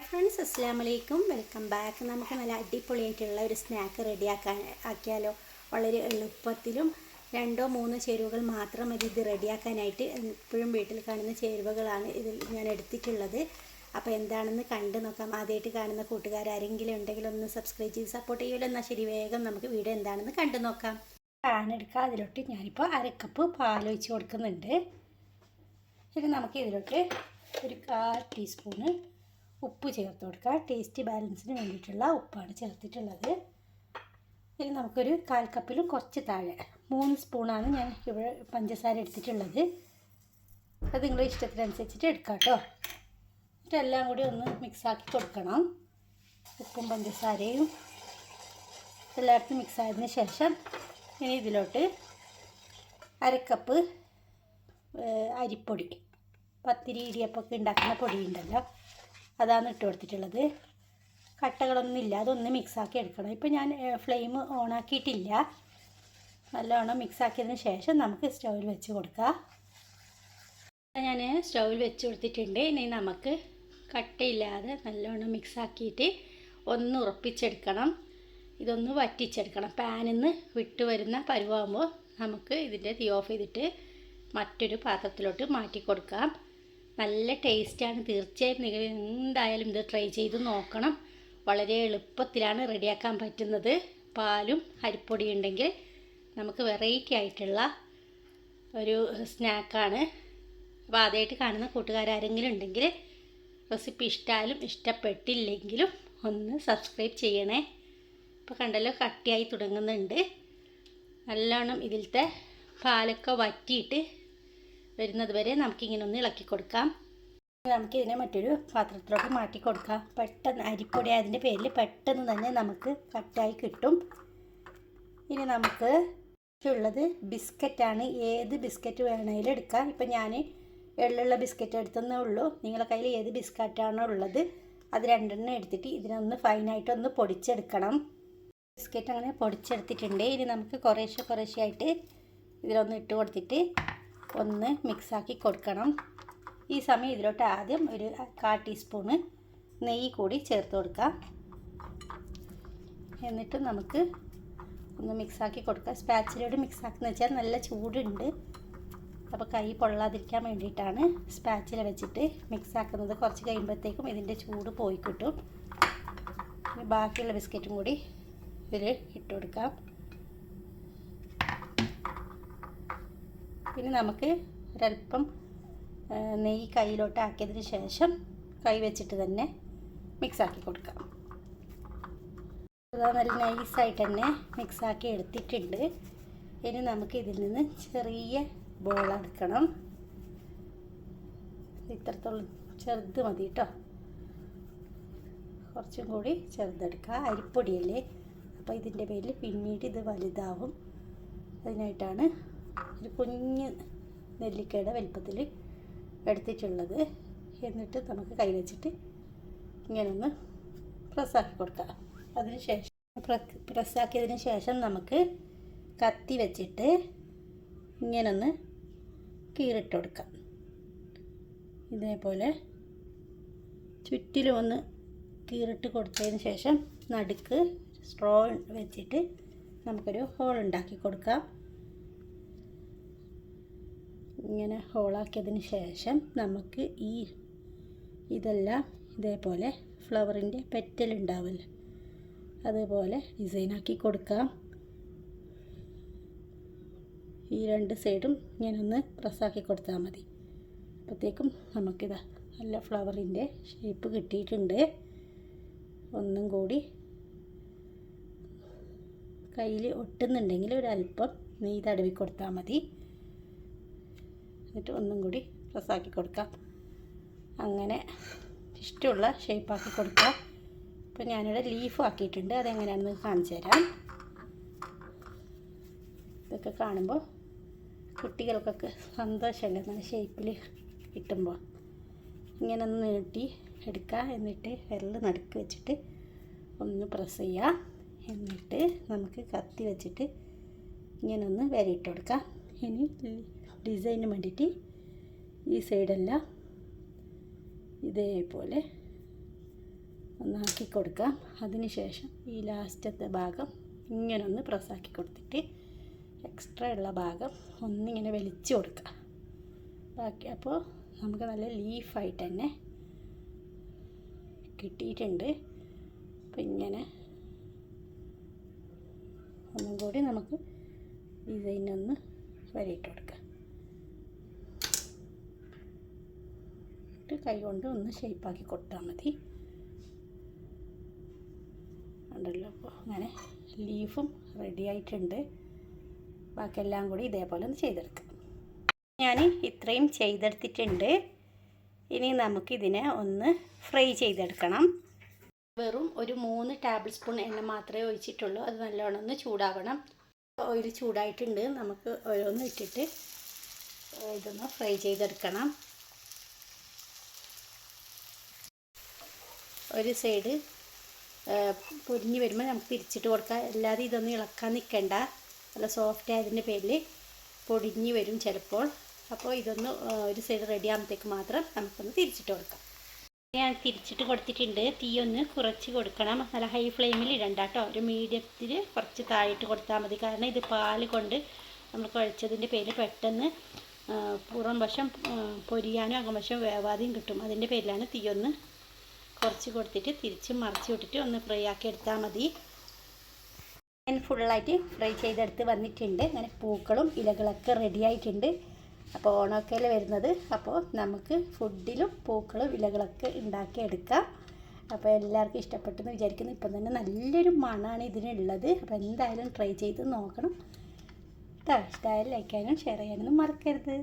Friends, അസ്സലാമു അലൈക്കും. Welcome back. നമുക്ക് നല്ല അടിപൊളിയായിട്ടുള്ള ഒരു സ്നാക്ക് ആക്കിയാലോ. വളരെ എളുപ്പത്തിലും 2-3 ചേരുവകൾ മാത്രം മതി ഇത് റെഡിയാക്കാനായിട്ട്. എപ്പോഴും വീട്ടിൽ കാണുന്ന ചേരുവകളാണ് ഇതിൽ ഞാൻ എടുത്തിട്ടുള്ളത്. അപ്പോൾ എന്താണെന്ന് കണ്ടു നോക്കാം. ആദ്യമായിട്ട് കാണുന്ന കൂട്ടുകാരെങ്കിലും ഉണ്ടെങ്കിൽ ഒന്ന് സബ്സ്ക്രൈബ് ചെയ്ത് സപ്പോർട്ട് ചെയ്യുമല്ലോ. എന്നാൽ ശരി, വേഗം നമുക്ക് വീഡിയോ എന്താണെന്ന് കണ്ടു നോക്കാം. പാൻ എടുക്കുക. അതിലോട്ട് ഞാനിപ്പോൾ 1/2 കപ്പ് പാൽ ഒഴിച്ച് കൊടുക്കുന്നുണ്ട്. ഇനി നമുക്ക് ഇതിലോട്ട് ഒരു 1/4 ടീസ്പൂണ് ഉപ്പ് ചേർത്ത് കൊടുക്കുക. ടേസ്റ്റ് ബാലൻസിന് വേണ്ടിയിട്ടുള്ള ഉപ്പാണ് ചേർത്തിട്ടുള്ളത്. ഇനി നമുക്കൊരു 1/4 കപ്പിലും കുറച്ച് താഴെ 3 സ്പൂണാണ് ഞാൻ ഇവിടെ പഞ്ചസാര എടുത്തിട്ടുള്ളത്. അത് നിങ്ങളുടെ ഇഷ്ടത്തിനനുസരിച്ചിട്ട് എടുക്കാം കേട്ടോ. എന്നിട്ട് എല്ലാം കൂടി ഒന്ന് മിക്സാക്കി കൊടുക്കണം. ഉപ്പും പഞ്ചസാരയും എല്ലായിടത്തും മിക്സായതിന് ശേഷം ഇനി ഇതിലോട്ട് 1/2 കപ്പ് അരിപ്പൊടി, പത്തിരി ഇടിയപ്പമൊക്കെ ഉണ്ടാക്കുന്ന പൊടി ഉണ്ടല്ലോ, അതാണ് ഇട്ട് കൊടുത്തിട്ടുള്ളത്. കട്ടകളൊന്നുമില്ല, അതൊന്ന് മിക്സാക്കി എടുക്കണം. ഇപ്പോൾ ഞാൻ ഫ്ലെയിം ഓണാക്കിയിട്ടില്ല. നല്ലോണം മിക്സാക്കിയതിന് ശേഷം നമുക്ക് സ്റ്റൗവിൽ വെച്ച് കൊടുക്കാം. ഞാൻ സ്റ്റൗവിൽ വെച്ച് കൊടുത്തിട്ടുണ്ട്. ഇനി നമുക്ക് കട്ടയില്ലാതെ നല്ലോണം മിക്സാക്കിയിട്ട് ഒന്ന് ഉറപ്പിച്ചെടുക്കണം. ഇതൊന്ന് വറ്റിച്ചെടുക്കണം. പാനിൽ നിന്ന് വിട്ട് വരുന്ന പരുവാകുമ്പോൾ നമുക്ക് ഇതിൻ്റെ തീ ഓഫ് ചെയ്തിട്ട് മറ്റൊരു പാത്രത്തിലോട്ട് മാറ്റി കൊടുക്കാം. നല്ല ടേസ്റ്റാണ്. തീർച്ചയായും നിങ്ങൾ എന്തായാലും ഇത് ട്രൈ ചെയ്ത് നോക്കണം. വളരെ എളുപ്പത്തിലാണ് റെഡിയാക്കാൻ പറ്റുന്നത്. പാലും അരിപ്പൊടി ഉണ്ടെങ്കിൽ നമുക്ക് വെറൈറ്റി ആയിട്ടുള്ള ഒരു സ്നാക്കാണ്. അപ്പോൾ ആദ്യമായിട്ട് കാണുന്ന കൂട്ടുകാരെങ്കിലും ഉണ്ടെങ്കിൽ റെസിപ്പി ഇഷ്ടമായാലും ഇഷ്ടപ്പെട്ടില്ലെങ്കിലും ഒന്ന് സബ്സ്ക്രൈബ് ചെയ്യണേ. ഇപ്പോൾ കണ്ടല്ലോ, കട്ടിയായി തുടങ്ങുന്നുണ്ട്. നല്ലോണം ഇതിലത്തെ പാലൊക്കെ വറ്റിയിട്ട് വരുന്നത് വരെ നമുക്കിങ്ങനെ ഒന്ന് ഇളക്കി കൊടുക്കാം. നമുക്കിതിനെ മറ്റൊരു പാത്രത്തിലോട്ട് മാറ്റി കൊടുക്കാം. പെട്ടെന്ന് അരിപ്പൊടി അതിൻ്റെ പേരിൽ പെട്ടെന്ന് തന്നെ നമുക്ക് കട്ടായി കിട്ടും. ഇനി നമുക്ക് ഉള്ളത് ബിസ്ക്കറ്റാണ്. ഏത് ബിസ്ക്കറ്റ് വേണമെങ്കിലും എടുക്കാം. ഇപ്പം ഞാൻ എള്ളുള്ള ബിസ്ക്കറ്റ് എടുത്തതേ ഉള്ളൂ. നിങ്ങളുടെ കയ്യിൽ ഏത് ബിസ്ക്കറ്റാണോ ഉള്ളത് അത് 2 എടുത്തിട്ട് ഇതിനൊന്ന് ഫൈനായിട്ടൊന്ന് പൊടിച്ചെടുക്കണം. ബിസ്ക്കറ്റ് അങ്ങനെ പൊടിച്ചെടുത്തിട്ടുണ്ട്. ഇനി നമുക്ക് കുറേശ്ശെ ആയിട്ട് ഇതിലൊന്ന് ഇട്ട് കൊടുത്തിട്ട് ഒന്ന് മിക്സാക്കി കൊടുക്കണം. ഈ സമയം ഇതിലോട്ട് ആദ്യം ഒരു 1/4 ടീസ്പൂണ് നെയ്യ് കൂടി ചേർത്ത് കൊടുക്കാം. എന്നിട്ട് നമുക്ക് ഒന്ന് മിക്സാക്കി കൊടുക്കാം. സ്പാച്ചിലോട് മിക്സാക്കുന്ന വെച്ചാൽ നല്ല ചൂടുണ്ട്. അപ്പോൾ കൈ പൊള്ളാതിരിക്കാൻ വേണ്ടിയിട്ടാണ് സ്പാച്ചില വെച്ചിട്ട് മിക്സാക്കുന്നത്. കുറച്ച് കഴിയുമ്പോഴത്തേക്കും ഇതിൻ്റെ ചൂട് പോയി കിട്ടും. ബാക്കിയുള്ള ബിസ്ക്കറ്റും കൂടി ഇതിൽ ഇട്ട് കൊടുക്കാം. പിന്നെ നമുക്ക് ഒരല്പം നെയ്യ് കയ്യിലോട്ട് ആക്കിയതിന് ശേഷം കൈ വെച്ചിട്ട് തന്നെ മിക്സാക്കി കൊടുക്കാം. അത് നല്ല നൈസായിട്ട് തന്നെ മിക്സാക്കി എടുത്തിട്ടുണ്ട്. ഇനി നമുക്ക് ഇതിൽ നിന്ന് ചെറിയ ബോൾ എടുക്കണം. ഇത്രത്തോളം ചെറുത് മതി കേട്ടോ. കുറച്ചും കൂടി ചെറുതെടുക്കുക. അരിപ്പൊടിയല്ലേ, അപ്പോൾ ഇതിൻ്റെ പേരിൽ പിന്നീട് ഇത് വലുതാവും. അതിനായിട്ടാണ് ഒരു കുഞ്ഞ് നെല്ലിക്കയുടെ വലുപ്പത്തിൽ എടുത്തിട്ടുള്ളത്. എന്നിട്ട് നമുക്ക് കൈ വെച്ചിട്ട് ഇങ്ങനെ ഒന്ന് പ്രസ്സാക്കി കൊടുക്കാം. അതിനുശേഷം പ്രസ്സാക്കിയതിന് ശേഷം നമുക്ക് കത്തി വെച്ചിട്ട് ഇങ്ങനൊന്ന് കീറിട്ട് കൊടുക്കാം. ഇതേപോലെ ചുറ്റിലും ഒന്ന് കീറിട്ട് കൊടുത്തതിന് ശേഷം നടുക്ക് സ്ട്രോ വെച്ചിട്ട് നമുക്കൊരു ഹോൾ ഉണ്ടാക്കി കൊടുക്കാം. ഇങ്ങനെ ഹോളാക്കിയതിന് ശേഷം നമുക്ക് ഇതെല്ലാം ഇതേപോലെ ഫ്ലവറിൻ്റെ പെറ്റൽ ഉണ്ടാവില്ല, അതുപോലെ ഡിസൈനാക്കി കൊടുക്കാം. ഈ 2 സൈഡും ഇങ്ങനൊന്ന് പ്രസ്സാക്കി കൊടുത്താൽ മതി. അപ്പോഴത്തേക്കും നമുക്കിതാ നല്ല ഫ്ലവറിൻ്റെ ഷേപ്പ് കിട്ടിയിട്ടുണ്ട്. ഒന്നും കൂടി കയ്യിൽ ഒട്ടുന്നുണ്ടെങ്കിൽ ഒരല്പം നെയ്യ് തടവി കൊടുത്താൽ മതി. എന്നിട്ട് ഒന്നും കൂടി പ്രസ്സാക്കി കൊടുക്കാം. അങ്ങനെ ഇഷ്ടമുള്ള ഷേപ്പാക്കി കൊടുക്കാം. ഇപ്പോൾ ഞാനിവിടെ ലീഫ് ആക്കിയിട്ടുണ്ട്. അതെങ്ങനെയാണെന്ന് കാണിച്ചു തരാം. ഇതൊക്കെ കാണുമ്പോൾ കുട്ടികൾക്കൊക്കെ സന്തോഷമല്ലേ നല്ല ഷേപ്പിൽ കിട്ടുമ്പോൾ. ഇങ്ങനെ ഒന്ന് നീട്ടി എടുക്കുക. എന്നിട്ട് വിരൽ നടുക്ക് വെച്ചിട്ട് ഒന്ന് പ്രസ് ചെയ്യുക. എന്നിട്ട് നമുക്ക് കത്തി വെച്ചിട്ട് ഇങ്ങനെ ഒന്ന് വരയിട്ട് കൊടുക്കാം. ഇനി ഡിസൈന് വേണ്ടിയിട്ട് ഈ സൈഡെല്ലാം ഇതേപോലെ ഒന്നാക്കി കൊടുക്കാം. അതിനുശേഷം ഈ ലാസ്റ്റത്തെ ഭാഗം ഇങ്ങനെ ഒന്ന് പ്രസ്സാക്കി കൊടുത്തിട്ട് എക്സ്ട്രാ ഉള്ള ഭാഗം ഒന്നിങ്ങനെ വലിച്ചു കൊടുക്കുക. ബാക്കി അപ്പോൾ നമുക്ക് നല്ല ലീഫായിട്ട് തന്നെ കിട്ടിയിട്ടുണ്ട്. അപ്പോൾ ഇങ്ങനെ ഒന്നും കൂടി നമുക്ക് ഡിസൈനൊന്ന് വരയിട്ട് കൊടുക്കാം. കൈ കൊണ്ട് ഒന്ന് ഷേപ്പാക്കി കൊടുത്താൽ മതി. ഉണ്ടല്ലോ. അപ്പോൾ അങ്ങനെ ലീഫും റെഡി ആയിട്ടുണ്ട്. ബാക്കിയെല്ലാം കൂടി ഇതേപോലെ ഒന്ന് ചെയ്തെടുക്കാം. ഞാൻ ഇത്രയും ചെയ്തെടുത്തിട്ടുണ്ട്. ഇനി നമുക്കിതിനെ ഒന്ന് ഫ്രൈ ചെയ്തെടുക്കണം. വെറും ഒരു 3 ടേബിൾ സ്പൂൺ എണ്ണ മാത്രമേ ഒഴിച്ചിട്ടുള്ളൂ. അത് നല്ലോണം ഒന്ന് ചൂടാവണം. ഓയിൽ ചൂടായിട്ടുണ്ട്. നമുക്ക് ഓരോന്ന് ഇട്ടിട്ട് ഇതൊന്ന് ഫ്രൈ ചെയ്തെടുക്കണം. ഒരു സൈഡ് പൊരിഞ്ഞ് വരുമ്പോൾ നമുക്ക് തിരിച്ചിട്ട് കൊടുക്കാം. അല്ലാതെ ഇതൊന്നും ഇളക്കാൻ നിൽക്കണ്ട. നല്ല സോഫ്റ്റ് ആയതിൻ്റെ പേരിൽ പൊടിഞ്ഞ് വരും ചിലപ്പോൾ. അപ്പോൾ ഇതൊന്ന് ഒരു സൈഡ് റെഡി ആകുമ്പോഴത്തേക്ക് മാത്രം നമുക്കൊന്ന് തിരിച്ചിട്ട് കൊടുക്കാം. ഞാൻ തിരിച്ചിട്ട് കൊടുത്തിട്ടുണ്ട്. തീ ഒന്ന് കുറച്ച് കൊടുക്കണം. നല്ല ഹൈ ഫ്ലെയിമിൽ ഇടണ്ട കേട്ടോ. ഒരു മീഡിയത്തിൽ കുറച്ച് താഴെയിട്ട് കൊടുത്താൽ മതി. കാരണം ഇത് പാൽ കൊണ്ട് നമ്മൾ കുഴച്ചതിൻ്റെ പേരിൽ പെട്ടെന്ന് പുറം വശം പൊരിയാനും അകം വശം വേവാതെയും കിട്ടും. അതിൻ്റെ പേരിലാണ് തീ ഒന്ന് കുറച്ച് കൊടുത്തിട്ട് തിരിച്ച് മറിച്ച് വിട്ടിട്ട് ഒന്ന് ഫ്രൈ ആക്കി എടുത്താൽ മതി. ഞാൻ ഫുള്ളായിട്ട് ഫ്രൈ ചെയ്തെടുത്ത് വന്നിട്ടുണ്ട്. അങ്ങനെ പൂക്കളും ഇലകളൊക്കെ റെഡി ആയിട്ടുണ്ട്. അപ്പോൾ ഓണമൊക്കെയല്ലേ വരുന്നത്. അപ്പോൾ നമുക്ക് ഫുഡിലും പൂക്കളും ഇലകളൊക്കെ ഉണ്ടാക്കിയെടുക്കാം. അപ്പോൾ എല്ലാവർക്കും ഇഷ്ടപ്പെട്ടെന്ന് വിചാരിക്കുന്നു. ഇപ്പം തന്നെ നല്ലൊരു മണമാണ് ഇതിനുള്ളത്. അപ്പോൾ എന്തായാലും ട്രൈ ചെയ്ത് നോക്കണം കേട്ടോ. ഇഷ്ടമായാലും ലൈക്ക് ചെയ്യാനും ഷെയർ ചെയ്യാനൊന്നും മറക്കരുത്.